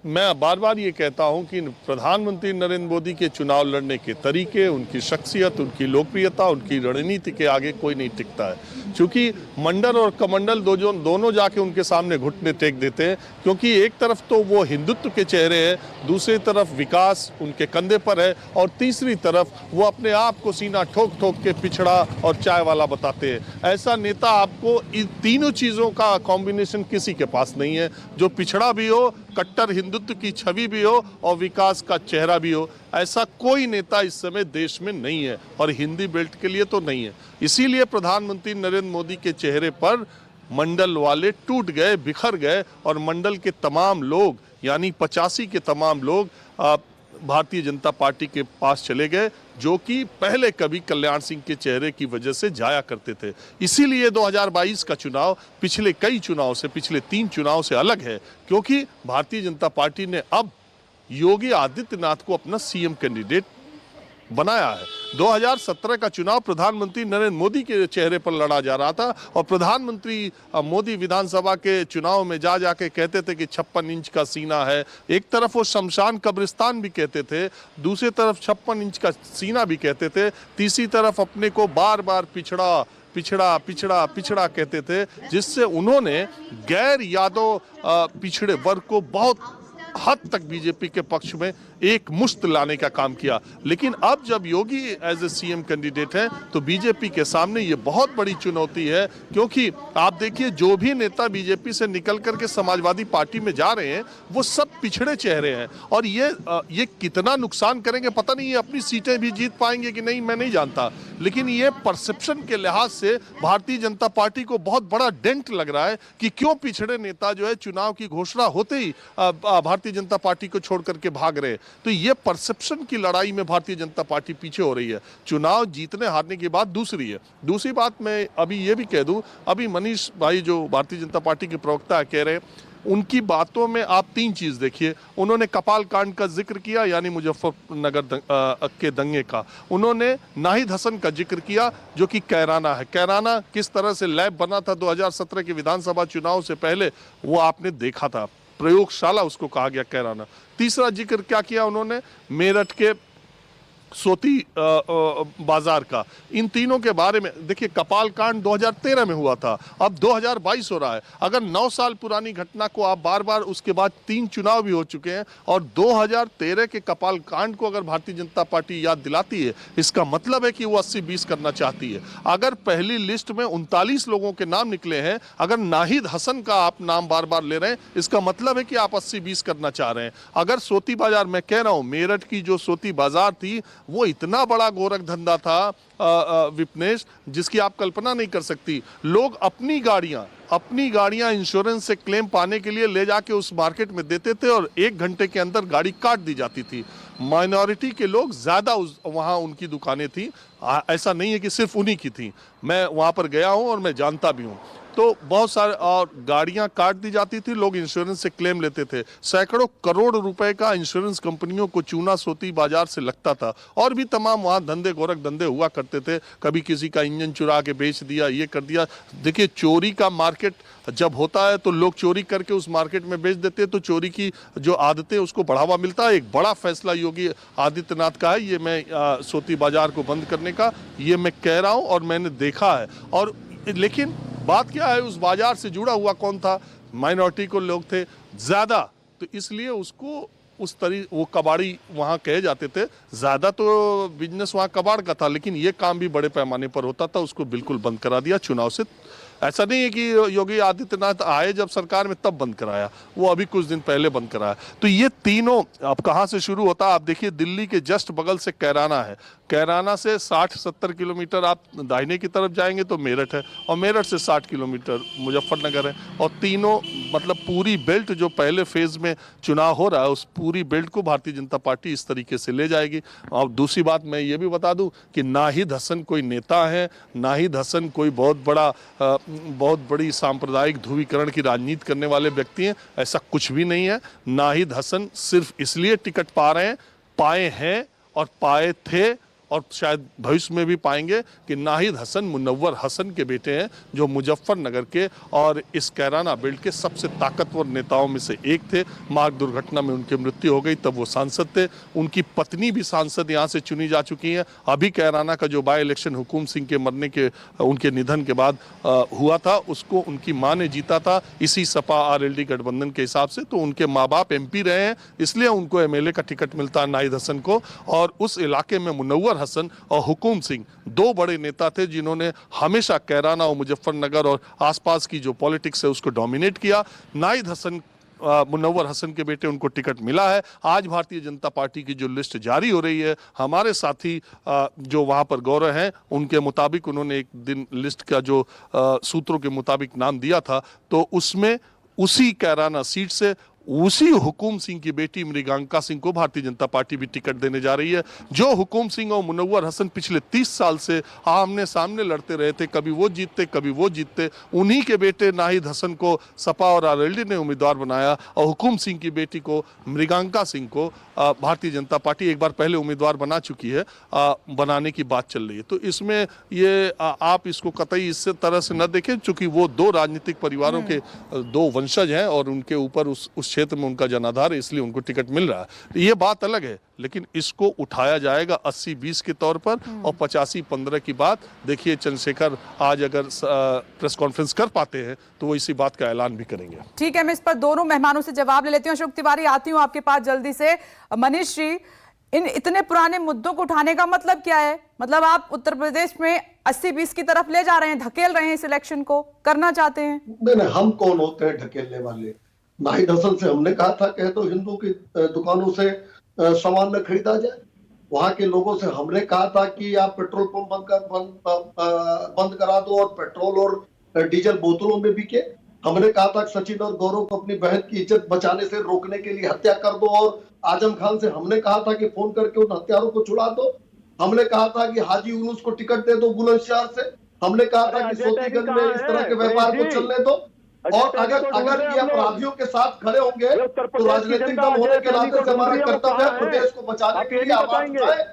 मैं बार बार ये कहता हूं कि प्रधानमंत्री नरेंद्र मोदी के चुनाव लड़ने के तरीके, उनकी शख्सियत, उनकी लोकप्रियता, उनकी रणनीति के आगे कोई नहीं टिकता है। क्योंकि मंडल और कमंडल दोनों जाके उनके सामने घुटने टेक देते हैं, क्योंकि एक तरफ तो वो हिंदुत्व के चेहरे हैं, दूसरी तरफ विकास उनके कंधे पर है, और तीसरी तरफ वो अपने आप को सीना ठोक ठोक के पिछड़ा और चाय वाला बताते हैं। ऐसा नेता आपको इन तीनों चीजों का कॉम्बिनेशन किसी के पास नहीं है, जो पिछड़ा भी हो, कट्टर हिंदुत्व की छवि भी हो और विकास का चेहरा भी हो। ऐसा कोई नेता इस समय देश में नहीं है, और हिंदी बेल्ट के लिए तो नहीं है। इसीलिए प्रधानमंत्री नरेंद्र मोदी के चेहरे पर मंडल वाले टूट गए, बिखर गए, और मंडल के तमाम लोग यानी 85 के तमाम लोग भारतीय जनता पार्टी के पास चले गए, जो कि पहले कभी कल्याण सिंह के चेहरे की वजह से जाया करते थे। इसीलिए 2022 का चुनाव पिछले कई चुनाव से, पिछले 3 चुनाव से अलग है, क्योंकि भारतीय जनता पार्टी ने अब योगी आदित्यनाथ को अपना सीएम कैंडिडेट बनाया है। 2017 का चुनाव प्रधानमंत्री नरेंद्र मोदी के चेहरे पर लड़ा जा रहा था, और प्रधानमंत्री मोदी विधानसभा के चुनाव में जाके कहते थे कि 56 इंच का सीना है। एक तरफ वो शमशान कब्रिस्तान भी कहते थे, दूसरी तरफ 56 इंच का सीना भी कहते थे, तीसरी तरफ अपने को बार बार पिछड़ा पिछड़ा पिछड़ा पिछड़ा कहते थे, जिससे उन्होंने गैर यादव पिछड़े वर्ग को बहुत हद तक बीजेपी के पक्ष में एक मुश्त लाने का काम किया। लेकिन अब जब योगी एज ए सीएम कैंडिडेट है, तो बीजेपी के सामने ये बहुत बड़ी चुनौती है, क्योंकि आप देखिए जो भी नेता बीजेपी से निकल करके समाजवादी पार्टी में जा रहे हैं वो सब पिछड़े चेहरे हैं, और ये कितना नुकसान करेंगे पता नहीं। ये अपनी सीटें भी जीत पाएंगे कि नहीं मैं नहीं जानता, लेकिन ये परसेप्शन के लिहाज से भारतीय जनता पार्टी को बहुत बड़ा डेंट लग रहा है कि क्यों पिछड़े नेता जो है चुनाव की घोषणा होते ही भारतीय जनता पार्टी को छोड़ करके भाग रहे। तो ये परसेप्शन की लड़ाई में भारतीय जनता पार्टी पीछे हो रही है। चुनाव जीतने हारने की बात दूसरी है। दूसरी बात मैं अभी ये भी कह दूं, अभी मनीष भाई जो भारतीय जनता पार्टी के प्रवक्ता कह रहे हैं, उनकी बातों में आप 3 चीज देखिए। उन्होंने कपाल कांड का जिक्र किया, यानी मुजफ्फरनगर के दंगे का। उन्होंने नाहिद हसन का जिक्र किया, जो कि कैराना है। कैराना किस तरह से लैब बना था 2017 के विधानसभा चुनाव से पहले, वो आपने देखा था, प्रयोगशाला उसको कहा गया कैराना। तीसरा जिक्र क्या किया उन्होंने, मेरठ के सोती बाजार का। इन तीनों के बारे में देखिए, कपाल कांड 2013 में हुआ था, अब 2022 हो रहा है। अगर 9 साल पुरानी घटना को आप बार बार, उसके बाद 3 चुनाव भी हो चुके हैं, और 2013 के कपाल कांड को अगर भारतीय जनता पार्टी याद दिलाती है, इसका मतलब है कि वो 80-20 करना चाहती है। अगर पहली लिस्ट में 39 लोगों के नाम निकले हैं, अगर नाहिद हसन का आप नाम बार बार ले रहे हैं, इसका मतलब है कि आप 80-20 करना चाह रहे हैं। अगर सोती बाजार, मैं कह रहा हूं मेरठ की जो सोती बाजार थी, वो इतना बड़ा गोरख धंधा था विपनेश, जिसकी आप कल्पना नहीं कर सकती। लोग अपनी गाड़ियां इंश्योरेंस से क्लेम पाने के लिए ले जाके उस मार्केट में देते थे, और 1 घंटे के अंदर गाड़ी काट दी जाती थी। माइनॉरिटी के लोग ज्यादा वहां उनकी दुकानें थी, ऐसा नहीं है कि सिर्फ उन्हीं की थी। मैं वहां पर गया हूं और मैं जानता भी हूं। तो बहुत सारे, और गाड़ियां काट दी जाती थी, लोग इंश्योरेंस से क्लेम लेते थे। सैकड़ों करोड़ रुपए का इंश्योरेंस कंपनियों को चूना सोती बाजार से लगता था, और भी तमाम वहां धंधे, गोरख धंधे हुआ करते थे। कभी किसी का इंजन चुरा के बेच दिया, ये कर दिया। देखिए, चोरी का मार्केट जब होता है तो लोग चोरी करके उस मार्केट में बेच देते हैं, तो चोरी की जो आदतें, उसको बढ़ावा मिलता है। एक बड़ा फैसला योगी आदित्यनाथ का है ये, मैं सोती बाजार को बंद करने का, ये मैं कह रहा हूं और मैंने देखा है। और लेकिन बात क्या है, उस बाजार से जुड़ा हुआ कौन था? माइनॉरिटी को लोग थे ज्यादा, तो इसलिए उसको वो कबाड़ी वहाँ कहे जाते थे। ज़्यादा तो बिजनेस वहाँ कबाड़ का था, लेकिन ये काम भी बड़े पैमाने पर होता था, उसको बिल्कुल बंद करा दिया चुनाव से। ऐसा नहीं है कि योगी आदित्यनाथ आए जब सरकार में तब बंद कराया, वो अभी कुछ दिन पहले बंद कराया। तो ये तीनों अब कहाँ से शुरू होता है आप देखिए, दिल्ली के जस्ट बगल से कैराना है, कैराना से 60-70 किलोमीटर आप दाहिने की तरफ जाएंगे तो मेरठ है, और मेरठ से 60 किलोमीटर मुजफ्फरनगर है। और तीनों मतलब पूरी बेल्ट जो पहले फेज में चुनाव हो रहा है, उस पूरी बेल्ट को भारतीय जनता पार्टी इस तरीके से ले जाएगी। और दूसरी बात मैं ये भी बता दूं कि नाहिद हसन कोई नेता है, नाहिद हसन कोई बहुत बड़ी सांप्रदायिक ध्रुवीकरण की राजनीति करने वाले व्यक्ति हैं, ऐसा कुछ भी नहीं है। नाहिद हसन सिर्फ इसलिए टिकट पाए हैं और पाए थे, और शायद भविष्य में भी पाएंगे, कि नाहिद हसन मुनव्वर हसन के बेटे हैं, जो मुजफ्फरनगर के और इस कैराना बेल्ट के सबसे ताकतवर नेताओं में से एक थे। मार्ग दुर्घटना में उनकी मृत्यु हो गई, तब वो सांसद थे। उनकी पत्नी भी सांसद यहाँ से चुनी जा चुकी हैं। अभी कैराना का जो बाई इलेक्शन हुकुम सिंह के उनके निधन के बाद हुआ था, उसको उनकी माँ ने जीता था इसी सपा RLD गठबंधन के हिसाब से। तो उनके माँ बाप MP रहे हैं, इसलिए उनको MLA का टिकट मिलता है नाहिद हसन को। और उस इलाके में मुनव्वर हसन और हुकुम सिंह दो बड़े नेता थे, जिन्होंने हमेशा कैराना और मुजफ्फरनगर और आसपास की जो पॉलिटिक्स है उसको डोमिनेट किया। नाहिद हसन मुनव्वर हसन के बेटे, उनको टिकट मिला है। आज भारतीय जनता पार्टी की जो लिस्ट जारी हो रही है, हमारे साथी जो वहां पर गौरव हैं, उनके मुताबिक उन्होंने एक दिन लिस्ट का जो सूत्रों के मुताबिक नाम दिया था, तो उसमें उसी कैराना सीट से उसी हुकुम सिंह की बेटी मृगांका सिंह को भारतीय जनता पार्टी भी टिकट देने जा रही है। जो हुकुम सिंह और मुनव्वर हसन पिछले 30 साल से आमने सामने लड़ते रहे थे, कभी वो जीतते कभी वो जीतते, उन्हीं के बेटे नाहिद हसन को सपा और RLD ने उम्मीदवार बनाया, और हुकुम सिंह की बेटी को मृगांका सिंह को भारतीय जनता पार्टी एक बार पहले उम्मीदवार बना चुकी है, बनाने की बात चल रही है। तो इसमें ये आप इसको कतई इस तरह से न देखें, चूंकि वो दो राजनीतिक परिवारों के दो वंशज हैं और उनके ऊपर उस क्षेत्र में उनका जनाधार है, इसलिए उनको टिकट मिल रहा है। ये बात अलग है, लेकिन इसको उठाया जाएगा 80-20 के तौर पर, और 85-15 की बात देखिए। चंद्रशेखर आज अगर प्रेस कॉन्फ्रेंस कर पाते हैं तो वो इसी बात का ऐलान भी करेंगे। ठीक है, मैं इस पर दोनों मेहमानों से जवाब ले लेती हूँ। अशोक तिवारी, आती हूँ आपके पास जल्दी से। मनीष जी, इन इतने पुराने मुद्दों को उठाने का मतलब क्या है? मतलब आप उत्तर प्रदेश में 80-20 की तरफ ले जा रहे हैं, धकेल रहे हैं, इस इलेक्शन को करना चाहते हैं? नहीं, हम कौन होते हैं ढकेलने वाले? नाहिद हसन से हमने कहा था कह तो हिंदू की दुकानों से सामान न खरीदा जाए। वहां के लोगों से हमने कहा था कि आप पेट्रोल पंप बंद करा दो और पेट्रोल और डीजल बोतलों में बिके। हमने कहा था सचिन और गौरव को अपनी बहन की इज्जत बचाने से रोकने के लिए हत्या कर दो, और आजम खान से हमने कहा था कि फोन करके उन हत्यारों को छुड़ा दो। हमने कहा था कि हाजी यूनुस को टिकट दे दो बुलंदशहर से। हमने कहा था कि सोतीगंज में इस तरह के व्यापार को चलने दो। और अगर ये अपराधियों के साथ खड़े होंगे तो राजनीतिक दल होने के नाते से हमारा कर्तव्य है प्रदेश को बचाने के लिए आवाज उठाएं।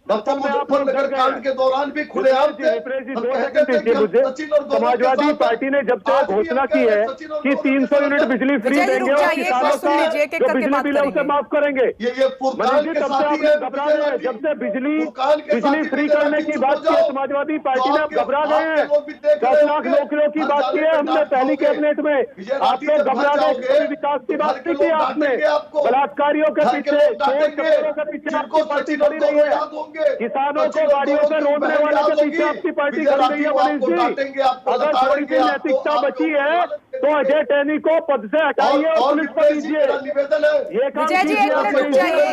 डॉक्टर मुजफ्फरनगर कांड के दौरान भी खुलेआम थे, हम कहते थे कि सचिन और समाजवादी पार्टी ने जब से घोषणा की है कि 300 यूनिट बिजली फ्री देंगे और किसानों का जो बिजली बिल है उसे माफ करेंगे, ये फुरकान के साथी है। जब से बिजली फ्री करने की बात की है समाजवादी पार्टी ने, आप घबरा गए हैं। 10 लाख नौकरियों की बात की है हमने पहली कैबिनेट में, आप लोग घबरा गए। विकास की बात नहीं की आपने, बलात्कारियों के पीछे, के पीछे आपकी पार्टी खड़ी रही है। किसानों को गाड़ियों पे रोकने वाले के पीछे आपकी पार्टी खड़ी रही है। मनीष जी, अगर थोड़ी सी नैतिकता बची है तो अजय टैनी को पद से हटाइए और पुलिस पर दीजिए। ये काम विजय जी, एक मिनट रुक जाइए।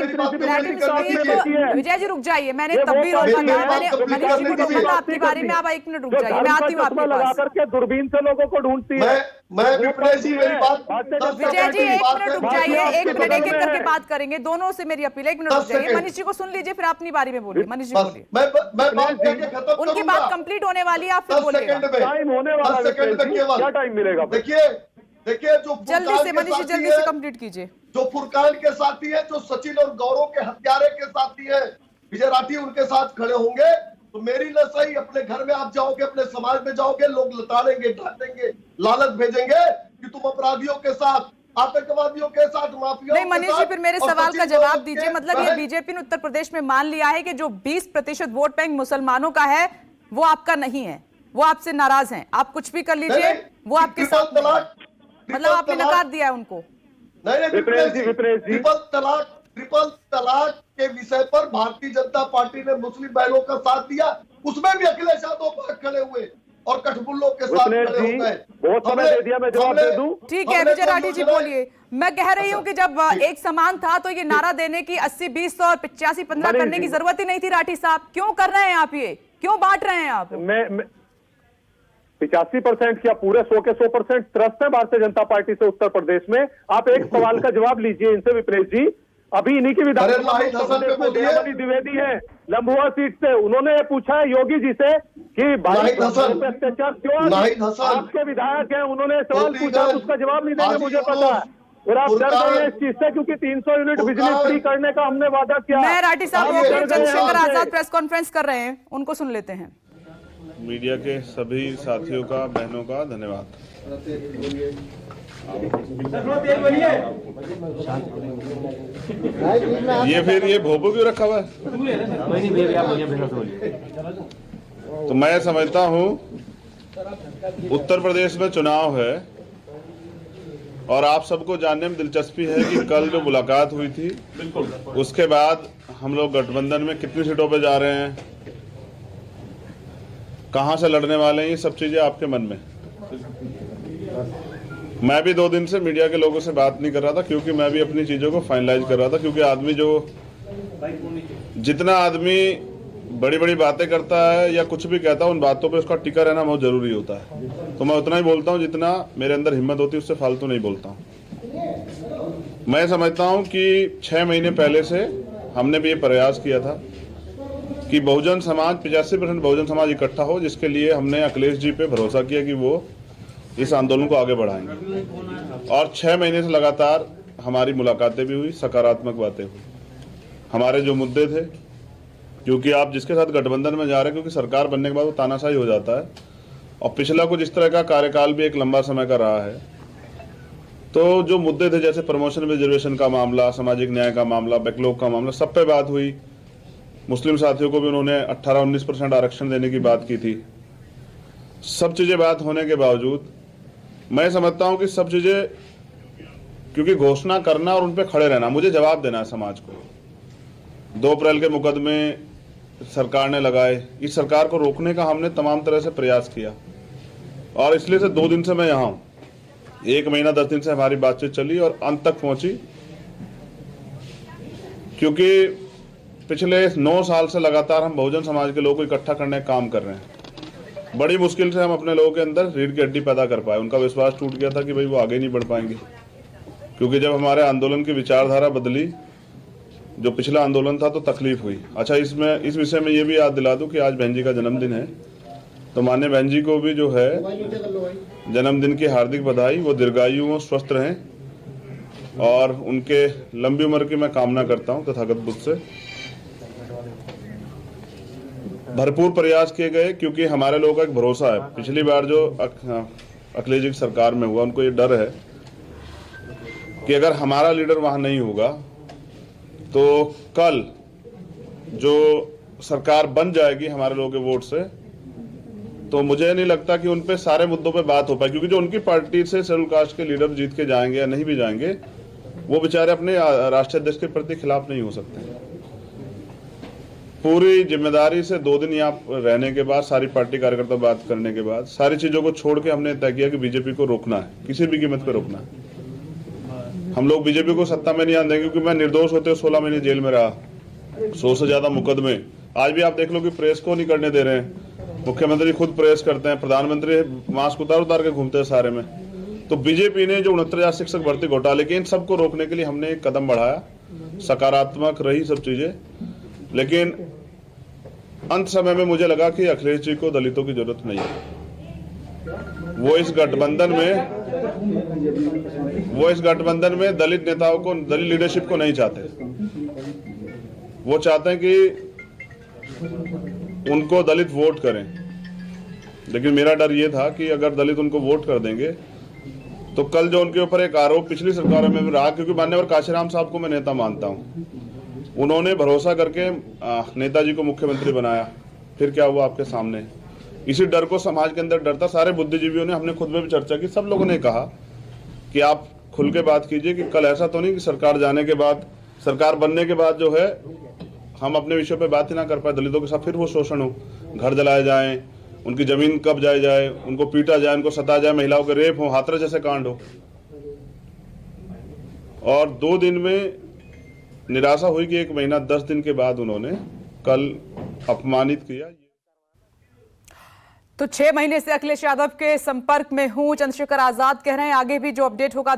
विजय जी रुक जाइए, मैंने तब भी रोका था, मैंने मनीष जी को रोका था आपकी बारी में। आप 1 मिनट रुक जाइए, मैं आती हूँ आपके लगा पास। करके दूरबीन से लोगों को ढूंढती है। विजय जी 1 मिनट रुक जाइए, 1 मिनट एक एक करके बात करेंगे। दोनों से मेरी अपील है, 1 मिनट रुक जाइए। मनीष जी को सुन लीजिए, फिर अपनी बारी में बोलिए। मनीष जी बोलिए, उनकी बात कंप्लीट होने वाली है, आप फिर बोलिएगा। टाइम होने वाला है, क्या टाइम मिलेगा? देखिए जो जल्दी से मनीष जी जल्दी से कंप्लीट कीजिए। जो फुरकान के साथी है, जो सचिन और गौरव के हत्यारे के साथी है, विजय राठी उनके साथ खड़े होंगे तो मेरी न सही अपने घर में आप जाओगे, अपने समाज में जाओगे, लोग लताड़ेंगे, डांटेंगे, लालच भेजेंगे कि तुम अपराधियों के साथ, आतंकवादियों के साथ, माफिया। नहीं मनीष जी, फिर मेरे सवाल का जवाब दीजिए। मतलब ये बीजेपी ने उत्तर प्रदेश में मान लिया है कि जो 20% वोट बैंक मुसलमानों का है वो आपका नहीं है, वो आपसे नाराज हैं, आप कुछ भी कर लीजिए, वो आपके साथ, मतलब आपने नकार दिया है उनको। नहीं, ट्रिपल तलाक के विषय पर भारतीय जनता पार्टी ने मुस्लिम बहनों का साथ दिया, उसमें भी अखिलेश यादव पार्ट खड़े हुए और कठबुल्लों के साथ खड़े हो गए। बहुत समय दे दिया, मैं जवाब दे दूं। ठीक है विजय राठी जी बोलिए। मैं कह रही हूं कि जब एक समान था तो ये नारा देने की 80-20 और 85-15 करने की जरूरत ही नहीं थी। राठी साहब क्यों कर रहे हैं आप, ये क्यों बांट रहे हैं आप? मैं 85% क्या पूरे 100 के 100% त्रस्त है भारतीय जनता पार्टी से उत्तर प्रदेश में। आप एक सवाल का जवाब लीजिए इनसे विपनेश जी। अभी इन्हीं की विधानसभा में द्विवेदी है लंबुआ सीट से, उन्होंने पूछा है योगी जी से कि भाई अत्याचार क्यों, आपके विधायक हैं, उन्होंने सवाल पूछा तो उसका जवाब नहीं देंगे मुझे पता है। और आप डर गए इस चीज से क्योंकि 300 यूनिट बिजली फ्री करने का हमने वादा किया। मैं राठी साहब वो चंद्रशेखर आजाद प्रेस कॉन्फ्रेंस कर रहे हैं, उनको सुन लेते हैं। मीडिया के सभी साथियों का, बहनों का धन्यवाद। ये भोपू क्यों रखा हुआ है? तो मैं समझता हूं उत्तर प्रदेश में चुनाव है और आप सबको जानने में दिलचस्पी है कि कल जो मुलाकात हुई थी उसके बाद हम लोग गठबंधन में कितनी सीटों पे जा रहे हैं, कहां से लड़ने वाले हैं, ये सब चीजें आपके मन में। मैं भी 2 दिन से मीडिया के लोगों से बात नहीं कर रहा था क्योंकि मैं भी अपनी चीजों को फाइनलाइज कर रहा था, क्योंकि जितना आदमी बड़ी बड़ी बातें करता है या कुछ भी कहता है उन बातों पे उसका टिका रहना बहुत जरूरी होता है। तो मैं उतना ही बोलता हूं जितना मेरे अंदर हिम्मत होती है, उससे फालतू नहीं बोलता हूं। मैं समझता हूं कि 6 महीने पहले से हमने भी ये प्रयास किया था कि बहुजन समाज 85% बहुजन समाज इकट्ठा हो, जिसके लिए हमने अखिलेश जी पे भरोसा किया कि वो इस आंदोलन को आगे बढ़ाएंगे। और 6 महीने से लगातार हमारी मुलाकातें भी हुई, सकारात्मक बातें हुई। हमारे जो मुद्दे थे, क्योंकि आप जिसके साथ गठबंधन में जा रहे हैं, क्योंकि सरकार बनने के बाद वो तानाशाही हो जाता है और पिछला कुछ इस तरह का कार्यकाल भी एक लंबा समय का रहा है। तो जो मुद्दे थे जैसे प्रमोशन रिजर्वेशन का मामला, सामाजिक न्याय का मामला, बैकलॉग का मामला, सब पे बात हुई। मुस्लिम साथियों को भी उन्होंने 18-19% आरक्षण देने की बात की थी। सब चीजें बात होने के बावजूद मैं समझता हूं कि सब चीजें, क्योंकि घोषणा करना और उन पे खड़े रहना, मुझे जवाब देना है समाज को। 2 अप्रैल के मुकदमे सरकार ने लगाए, इस सरकार को रोकने का हमने तमाम तरह से प्रयास किया और इसलिए से 2 दिन से मैं यहां हूं। 1 महीना 10 दिन से हमारी बातचीत चली और अंत तक पहुंची, क्योंकि पिछले 9 साल से लगातार हम बहुजन समाज के लोगों को इकट्ठा करने का काम कर रहे हैं। बड़ी मुश्किल से हम अपने लोगों के अंदर रीढ़ की हड्डी पैदा कर पाए। उनका विश्वास टूट गया था कि भाई वो आगे नहीं बढ़ पाएंगे, क्योंकि जब हमारे आंदोलन की विचारधारा बदली, जो पिछला आंदोलन था, तो तकलीफ हुई। अच्छा, इस विषय में ये भी याद दिला दूं कि आज बहन जी का जन्मदिन है, तो माननीय बहन जी को भी जो है जन्मदिन की हार्दिक बधाई। वो दीर्घायु हो, स्वस्थ रहें और उनके लंबी उम्र की मैं कामना करता हूं तथागत बुद्ध से। भरपूर प्रयास किए गए, क्योंकि हमारे लोगों का एक भरोसा है। पिछली बार जो अखिलेश जी की सरकार में हुआ, उनको ये डर है कि अगर हमारा लीडर वहां नहीं होगा तो कल जो सरकार बन जाएगी हमारे लोगों के वोट से, तो मुझे नहीं लगता कि उन पे सारे मुद्दों पे बात हो पाए, क्योंकि जो उनकी पार्टी से शेड्यूल कास्ट के लीडर जीत के जाएंगे या नहीं भी जाएंगे, वो बेचारे अपने राष्ट्रीय अध्यक्ष के प्रति खिलाफ नहीं हो सकते। पूरी जिम्मेदारी से 2 दिन यहाँ रहने के बाद, सारी पार्टी कार्यकर्ता बात करने के बाद, सारी चीजों को छोड़ के हमने तय किया कि बीजेपी को रोकना है, किसी भी कीमत पे रोकना है। हम लोग बीजेपी को सत्ता में नहीं आने देंगे, क्योंकि मैं निर्दोष होते 16 महीने जेल में रहा, 100 से ज्यादा मुकदमे। आज भी आप देख लो कि प्रेस को नहीं करने दे रहे हैं, मुख्यमंत्री खुद प्रेस करते हैं, प्रधानमंत्री मास्क उतार के घूमते हैं सारे में। तो बीजेपी ने जो 69,000 शिक्षक भर्ती घोटाले के, इन सबको रोकने के लिए हमने एक कदम बढ़ाया। सकारात्मक रही सब चीजें, लेकिन अंत समय में मुझे लगा कि अखिलेश जी को दलितों की जरूरत नहीं है। वो इस गठबंधन में दलित नेताओं को, दलित लीडरशिप को नहीं चाहते। वो चाहते हैं कि उनको दलित वोट करें, लेकिन मेरा डर ये था कि अगर दलित उनको वोट कर देंगे तो कल जो उनके ऊपर एक आरोप पिछली सरकारों में भी रहा, क्योंकि मान्यवर काशीराम साहब को मैं नेता मानता हूं, उन्होंने भरोसा करके नेताजी को मुख्यमंत्री बनाया, फिर क्या हुआ आपके सामने। इसी डर को समाज के अंदर डर था। सारे बुद्धिजीवियों ने, हमने खुद में भी चर्चा की, सब लोगों ने कहा कि आप खुल के बात कीजिए कि कल ऐसा तो नहीं कि सरकार जाने के बाद सरकार बनने के बाद जो है हम अपने विषय पे बात ही ना कर पाए, दलितों के साथ फिर वो शोषण हो, घर जलाए जाएं, उनकी जमीन कब जाए, उनको पीटा जाए, उनको सताया जाए, महिलाओं के रेप हो, हाथरस जैसे कांड हो। और 2 दिन में निराशा हुई कि 1 महीना 10 दिन के बाद उन्होंने कल अपमानित किया। तो 6 महीने से अखिलेश यादव के संपर्क में हूं, चंद्रशेखर आजाद कह रहे हैं। आगे भी जो अपडेट होगा